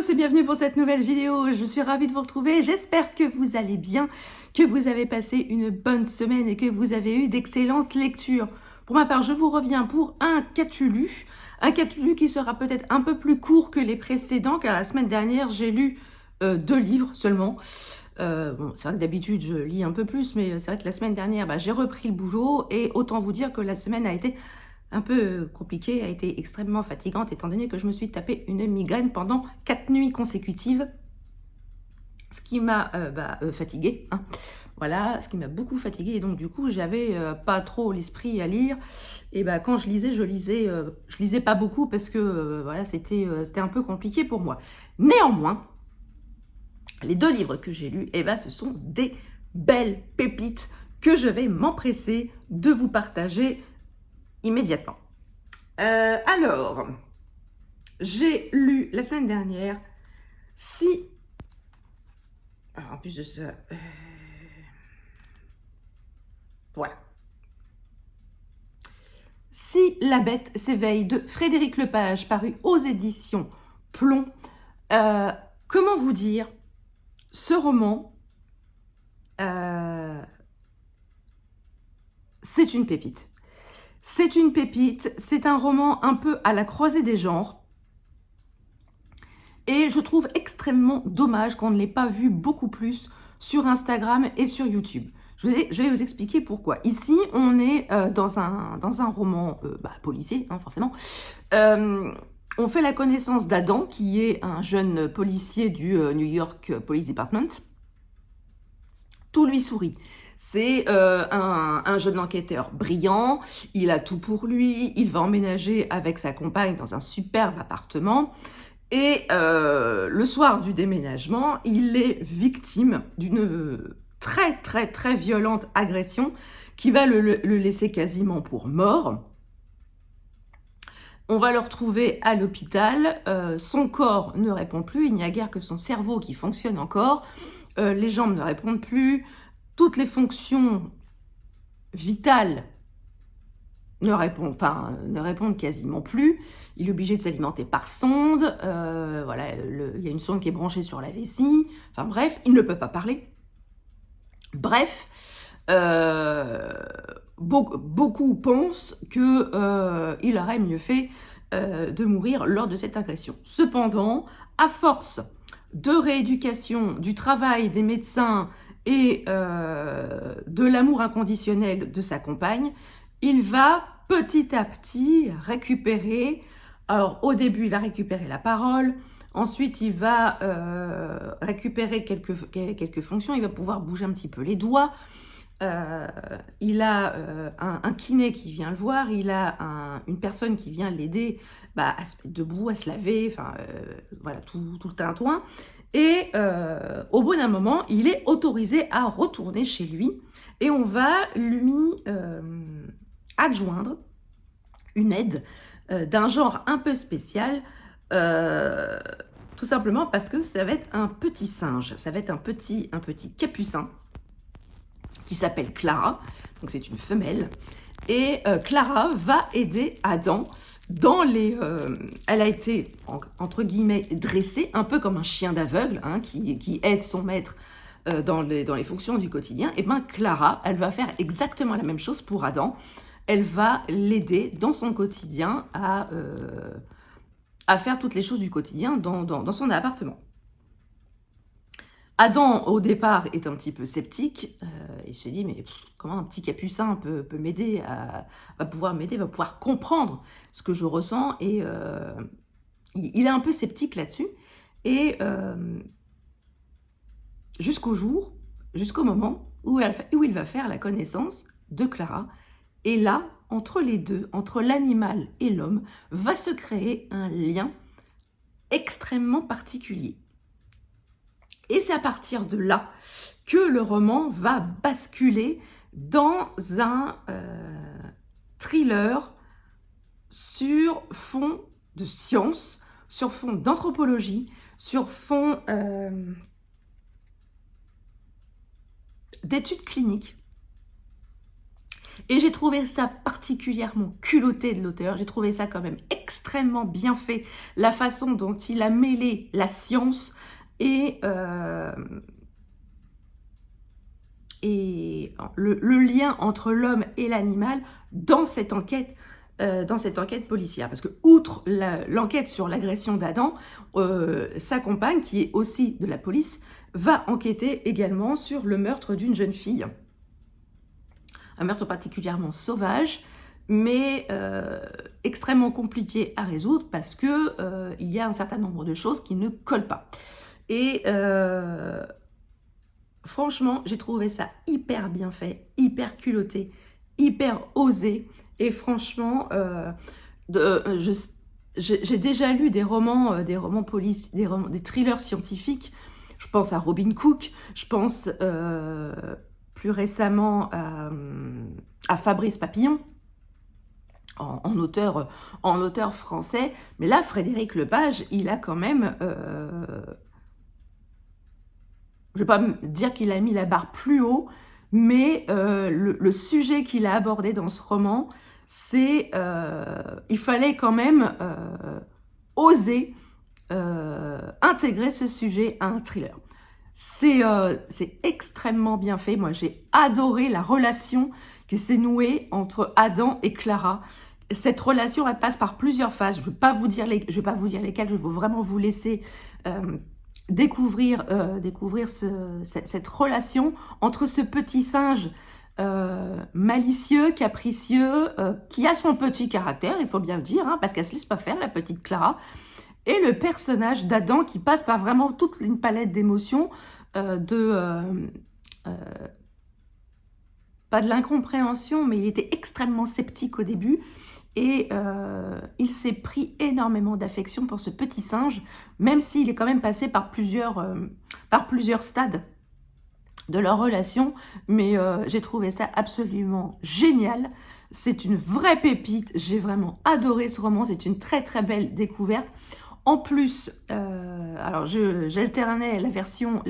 tous et bienvenue pour cette nouvelle vidéo. Je suis ravie de vous retrouver. J'espère que vous allez bien, que vous avez passé une bonne semaine et que vous avez eu d'excellentes lectures. Pour ma part, je vous reviens pour un Cthulhu. Un Cthulhu qui sera peut-être un peu plus court que les précédents, car la semaine dernière, j'ai lu 2 livres seulement. Bon, c'est vrai que d'habitude, je lis un peu plus, mais c'est vrai que la semaine dernière, j'ai repris le boulot et autant vous dire que la semaine a été un peu compliquée, a été extrêmement fatigante étant donné que je me suis tapé une migraine pendant 4 nuits consécutives, ce qui m'a fatiguée, hein. Voilà, ce qui m'a beaucoup fatiguée et donc du coup j'avais pas trop l'esprit à lire et quand je lisais pas beaucoup parce que voilà, c'était un peu compliqué pour moi. Néanmoins, les 2 livres que j'ai lus, ce sont des belles pépites que je vais m'empresser de vous partager immédiatement. Alors, j'ai lu la semaine dernière en plus de ça, voilà. Si la bête s'éveille de Frédéric Lepage, paru aux éditions Plomb. Comment vous dire, ce roman, c'est une pépite. C'est une pépite, c'est un roman un peu à la croisée des genres. Et je trouve extrêmement dommage qu'on ne l'ait pas vu beaucoup plus sur Instagram et sur YouTube. Je vais vous expliquer pourquoi. Ici, on est dans un roman policier, hein, forcément. On fait la connaissance d'Adam, qui est un jeune policier du New York Police Department. Tout lui sourit. C'est un jeune enquêteur brillant, il a tout pour lui, il va emménager avec sa compagne dans un superbe appartement. Et le soir du déménagement, il est victime d'une très très très violente agression qui va le laisser quasiment pour mort. On va le retrouver à l'hôpital, son corps ne répond plus, il n'y a guère que son cerveau qui fonctionne encore, les jambes ne répondent plus, toutes les fonctions vitales ne répondent quasiment plus. Il est obligé de s'alimenter par sonde. Voilà, il y a une sonde qui est branchée sur la vessie. Enfin bref, il ne peut pas parler. Bref, beaucoup pensent qu'il aurait mieux fait de mourir lors de cette agression. Cependant, à force de rééducation, du travail des médecins et de l'amour inconditionnel de sa compagne, il va petit à petit récupérer. Alors au début, il va récupérer la parole. Ensuite, il va récupérer quelques fonctions. Il va pouvoir bouger un petit peu les doigts. Il a un kiné qui vient le voir. Il a une personne qui vient l'aider à se mettre debout, à se laver. Voilà, tout le tintouin. Et au bout d'un moment, il est autorisé à retourner chez lui. Et on va lui adjoindre une aide d'un genre un peu spécial, tout simplement parce que ça va être un petit singe, ça va être un petit capucin qui s'appelle Clara, donc c'est une femelle, et Clara va aider Adam dans elle a été, entre guillemets, dressée, un peu comme un chien d'aveugle, hein, qui aide son maître dans les fonctions du quotidien. Et Clara, elle va faire exactement la même chose pour Adam. Elle va l'aider dans son quotidien à faire toutes les choses du quotidien dans son appartement. Adam, au départ, est un petit peu sceptique. Il se dit, mais comment un petit capucin peut m'aider, va pouvoir comprendre ce que je ressens. Et il est un peu sceptique là-dessus. Et jusqu'au moment où il va faire la connaissance de Clara. Et là, entre les deux, entre l'animal et l'homme, va se créer un lien extrêmement particulier. Et c'est à partir de là que le roman va basculer dans un thriller sur fond de science, sur fond d'anthropologie, sur fond d'études cliniques. Et j'ai trouvé ça particulièrement culotté de l'auteur, j'ai trouvé ça quand même extrêmement bien fait, la façon dont il a mêlé la science et, le lien entre l'homme et l'animal dans cette enquête policière. Parce que, outre l'enquête sur l'agression d'Adam, sa compagne, qui est aussi de la police, va enquêter également sur le meurtre d'une jeune fille. Un meurtre particulièrement sauvage, mais extrêmement compliqué à résoudre parce que il y a un certain nombre de choses qui ne collent pas. Et franchement, j'ai trouvé ça hyper bien fait, hyper culotté, hyper osé. Et franchement, j'ai déjà lu des romans police, des thrillers scientifiques. Je pense à Robin Cook, je pense plus récemment à Fabrice Papillon, en auteur français. Mais là, Frédéric Lepage, il a quand même... je ne vais pas me dire qu'il a mis la barre plus haut, mais le sujet qu'il a abordé dans ce roman, c'est... il fallait quand même oser intégrer ce sujet à un thriller. C'est extrêmement bien fait. Moi, j'ai adoré la relation qui s'est nouée entre Adam et Clara. Cette relation, elle passe par plusieurs phases. Je ne vais pas vous dire lesquelles, je vais vraiment vous laisser découvrir cette relation entre ce petit singe malicieux, capricieux, qui a son petit caractère, il faut bien le dire, hein, parce qu'elle ne se laisse pas faire, la petite Clara, et le personnage d'Adam qui passe par vraiment toute une palette d'émotions, pas de l'incompréhension, mais il était extrêmement sceptique au début, et il s'est pris énormément d'affection pour ce petit singe, même s'il est quand même passé par plusieurs stades de leur relation, mais j'ai trouvé ça absolument génial. C'est une vraie pépite, j'ai vraiment adoré ce roman, c'est une très très belle découverte. En plus, alors j'alternais la version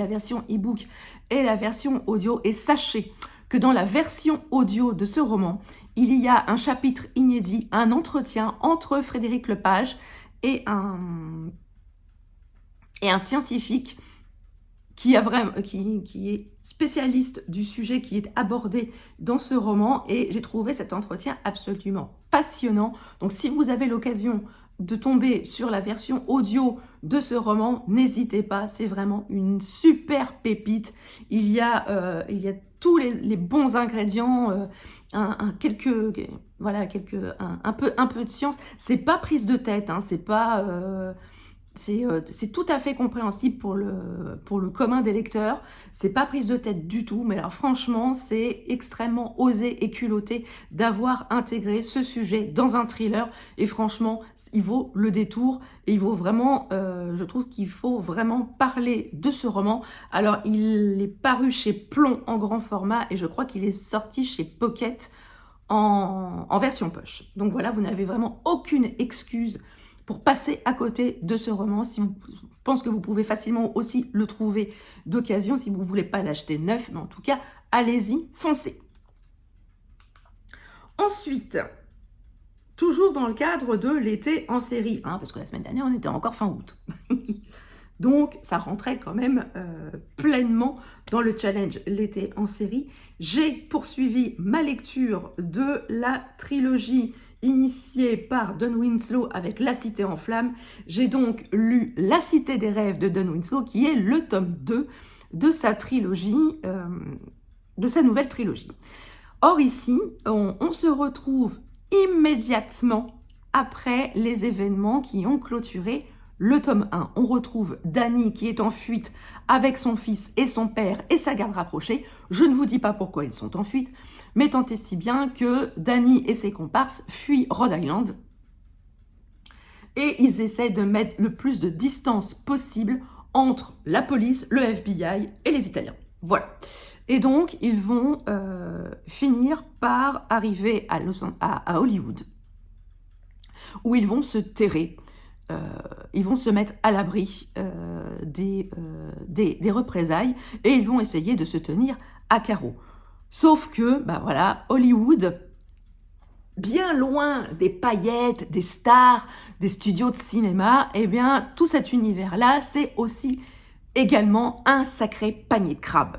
e-book et la version audio, et sachez que dans la version audio de ce roman, il y a un chapitre inédit, un entretien entre Frédéric Lepage et un scientifique qui est spécialiste du sujet qui est abordé dans ce roman, et j'ai trouvé cet entretien absolument passionnant. Donc si vous avez l'occasion de tomber sur la version audio de ce roman, n'hésitez pas, c'est vraiment une super pépite. Il y a tous les bons ingrédients, un peu de science. C'est pas prise de tête, hein, c'est pas... c'est tout à fait compréhensible pour le commun des lecteurs. C'est pas prise de tête du tout, mais alors franchement, c'est extrêmement osé et culotté d'avoir intégré ce sujet dans un thriller. Et franchement, il vaut le détour. Et il vaut vraiment, je trouve qu'il faut vraiment parler de ce roman. Alors, il est paru chez Plomb en grand format, et je crois qu'il est sorti chez Pocket en version poche. Donc voilà, vous n'avez vraiment aucune excuse pour passer à côté de ce roman. Je pense que vous pouvez facilement aussi le trouver d'occasion si vous ne voulez pas l'acheter neuf, mais en tout cas, allez-y, foncez. Ensuite, toujours dans le cadre de l'été en série, hein, parce que la semaine dernière, on était encore fin août. Donc, ça rentrait quand même pleinement dans le challenge l'été en série. J'ai poursuivi ma lecture de la trilogie initiée par Don Winslow avec La Cité en Flammes. J'ai donc lu La Cité des Rêves de Don Winslow, qui est le tome 2 de sa trilogie, de sa nouvelle trilogie. Or ici, on se retrouve immédiatement après les événements qui ont clôturé le tome 1. On retrouve Danny qui est en fuite avec son fils et son père et sa garde rapprochée. Je ne vous dis pas pourquoi ils sont en fuite, mais tant et si bien que Danny et ses comparses fuient Rhode Island. Et ils essaient de mettre le plus de distance possible entre la police, le FBI et les Italiens. Voilà. Et donc, ils vont finir par arriver à Hollywood, où ils vont se terrer. Ils vont se mettre à l'abri des représailles, et ils vont essayer de se tenir à carreau. Sauf que, bah voilà, Hollywood, bien loin des paillettes, des stars, des studios de cinéma, eh bien, tout cet univers-là, c'est aussi également un sacré panier de crabes.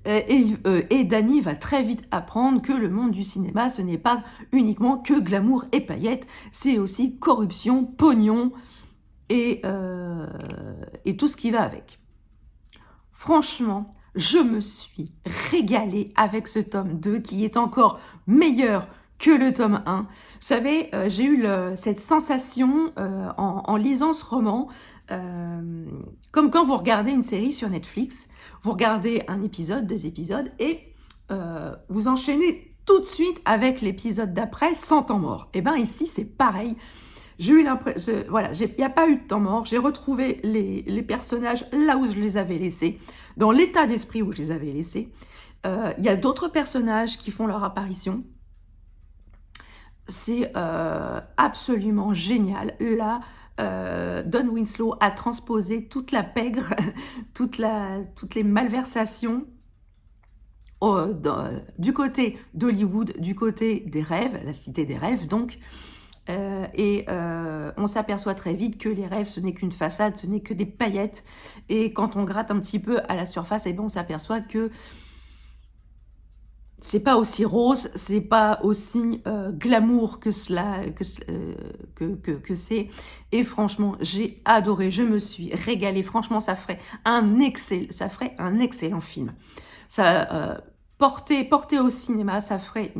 Et Dany va très vite apprendre que le monde du cinéma, ce n'est pas uniquement que glamour et paillettes, c'est aussi corruption, pognon et tout ce qui va avec. Franchement, je me suis régalée avec ce tome 2 qui est encore meilleur que le tome 1. Vous savez, j'ai eu cette sensation en lisant ce roman, comme quand vous regardez une série sur Netflix, vous regardez un épisode, 2 épisodes, et vous enchaînez tout de suite avec l'épisode d'après sans temps mort. Et bien ici, c'est pareil. J'ai eu l'impression, voilà, il n'y a pas eu de temps mort, j'ai retrouvé les personnages là où je les avais laissés, dans l'état d'esprit où je les avais laissés. Il y a d'autres personnages qui font leur apparition. C'est absolument génial. Là, Don Winslow a transposé toute la pègre, toutes les malversations du côté d'Hollywood, du côté des rêves, la cité des rêves donc. On s'aperçoit très vite que les rêves, ce n'est qu'une façade, ce n'est que des paillettes. Et quand on gratte un petit peu à la surface, eh bien, on s'aperçoit que c'est pas aussi rose, c'est pas aussi glamour que c'est. Et franchement, j'ai adoré, je me suis régalée. Franchement, ça ferait un excellent film. Ça, porté au cinéma, ça ferait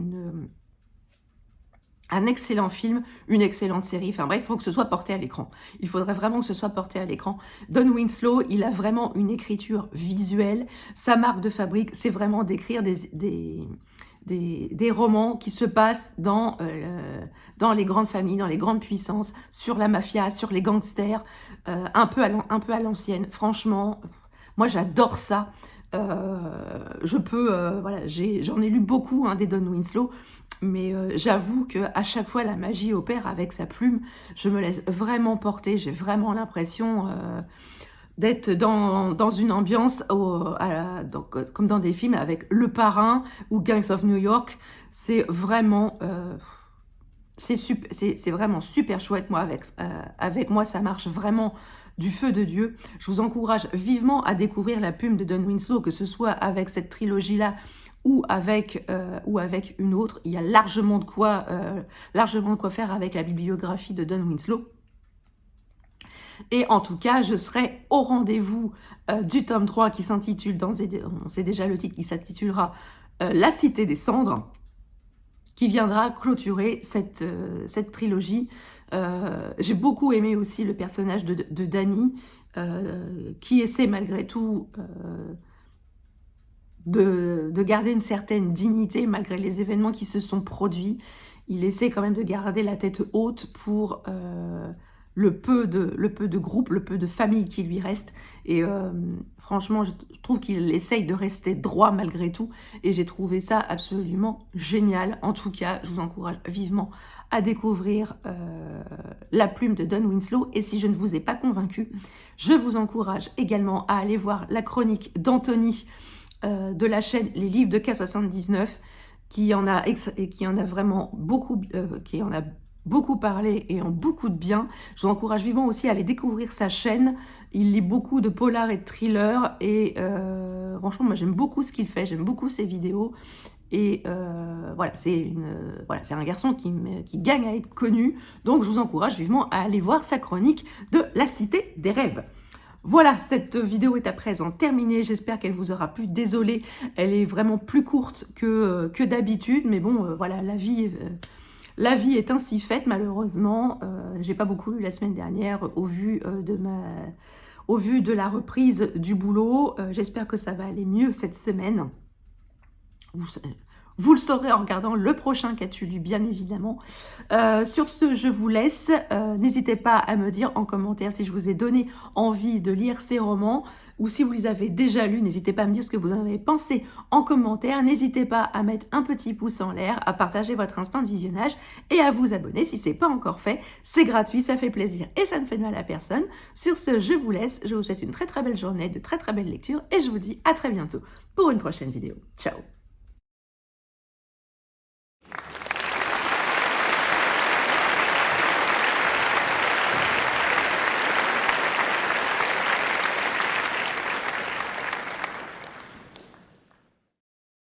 un excellent film, une excellente série, enfin bref, il faut que ce soit porté à l'écran. Il faudrait vraiment que ce soit porté à l'écran. Don Winslow, il a vraiment une écriture visuelle. Sa marque de fabrique, c'est vraiment d'écrire des romans qui se passent dans les grandes familles, dans les grandes puissances, sur la mafia, sur les gangsters, un peu à l'ancienne. Franchement, moi j'adore ça. Voilà, j'en ai lu beaucoup des Don Winslow, mais j'avoue qu'à chaque fois la magie opère avec sa plume. Je me laisse vraiment porter, j'ai vraiment l'impression d'être dans une ambiance comme dans des films avec Le Parrain ou Gangs of New York. C'est vraiment c'est vraiment super chouette. Moi, avec moi, ça marche vraiment du feu de Dieu. Je vous encourage vivement à découvrir la plume de Don Winslow, que ce soit avec cette trilogie-là ou avec une autre. Il y a largement de quoi faire avec la bibliographie de Don Winslow. Et en tout cas, je serai au rendez-vous du tome 3 qui s'intitule, on sait déjà le titre, qui s'intitulera La Cité des Cendres, qui viendra clôturer cette trilogie. J'ai beaucoup aimé aussi le personnage de Dany, qui essaie malgré tout de garder une certaine dignité malgré les événements qui se sont produits. Il essaie quand même de garder la tête haute pour le peu de groupe, le peu de famille qui lui reste. Et franchement, je trouve qu'il essaye de rester droit malgré tout. Et j'ai trouvé ça absolument génial. En tout cas, je vous encourage vivement à découvrir la plume de Don Winslow. Et si je ne vous ai pas convaincu, je vous encourage également à aller voir la chronique d'Anthony de la chaîne Les Livres de K79, qui en a vraiment beaucoup, qui en a beaucoup parlé et en beaucoup de bien. Je vous encourage vivement aussi à aller découvrir sa chaîne. Il lit beaucoup de polars et de thrillers et franchement, moi j'aime beaucoup ce qu'il fait, j'aime beaucoup ses vidéos. Et voilà, c'est un garçon qui gagne à être connu. Donc je vous encourage vivement à aller voir sa chronique de La Cité des Rêves. Voilà, cette vidéo est à présent terminée. J'espère qu'elle vous aura plu. Désolée, elle est vraiment plus courte que d'habitude. Mais bon, voilà, la vie est ainsi faite, malheureusement. J'ai pas beaucoup lu la semaine dernière au vu de la reprise du boulot. J'espère que ça va aller mieux cette semaine. Vous le saurez en regardant le prochain Qu'as-tu lu, bien évidemment. Sur ce, je vous laisse. N'hésitez pas à me dire en commentaire si je vous ai donné envie de lire ces romans ou si vous les avez déjà lus. N'hésitez pas à me dire ce que vous en avez pensé en commentaire. N'hésitez pas à mettre un petit pouce en l'air, à partager votre instant de visionnage et à vous abonner si ce n'est pas encore fait. C'est gratuit, ça fait plaisir et ça ne fait de mal à personne. Sur ce, je vous laisse. Je vous souhaite une très très belle journée, de très très belles lectures et je vous dis à très bientôt pour une prochaine vidéo. Ciao!